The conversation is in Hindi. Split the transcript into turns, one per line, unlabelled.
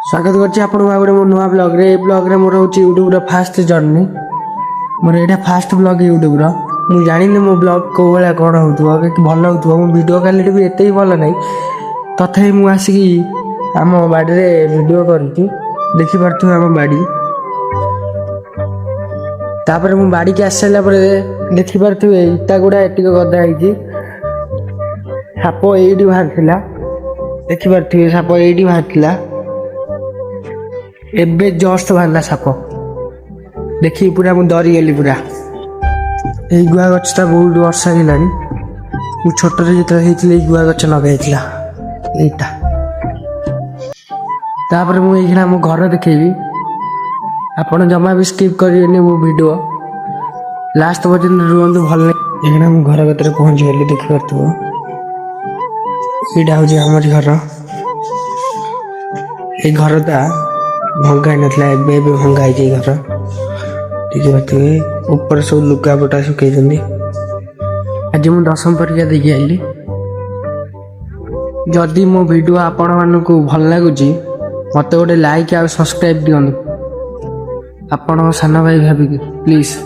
स्वागत करछि आपन गोटे मो नुआ ब्लॉग रे ब्लॉग रे मोर होछि यूट्यूब रो फास्ट जर्नी मोर एटा फास्ट ब्लॉग यूट्यूब रो मु जानिनी मो ब्लॉग को बेला कोन होतबो कि भल होतबो मो वीडियो क्वालिटी भी एते ही भल नै तथै मु आसी हम बाड़ी रे वीडियो करछि देखि परथु हम बाड़ी तापर मु बाड़ी के आसला पर देखि परथु इटा गुडा एटिको गदा हैछि साप एडी बाहर थिला देखि परथु साप एडी बाहर थिला एबे जस्ट बाहरला साप देखी पूरा मु डरी गेली पूरा ए गुआ गछटा बहुत वर्ष हेलानी मु छोट रे जेतले हेतिले गुआ गछ लगाइतला एटा तापर मु एखना मो घर देखेबी आपण जमा भी स्किप करियनी मो वीडियो लास्ट पर्यंत रुहंतु भल एखना मु घर भीतर पहुंच गेली देखि परतु एडा हो जे हमर घर ए घरटा भंगा नथला एबे भंगा है घर ठीक है ऊपर सब लुगा बटा सुखै जंदी आज मु 10वीं परीक्षा देखि आइली जदि मो वीडियो आपण मानकु भल लागुची मते गोटे लाइक आ सब्सक्राइब दियनु आपण साना भाई भाबी प्लीज।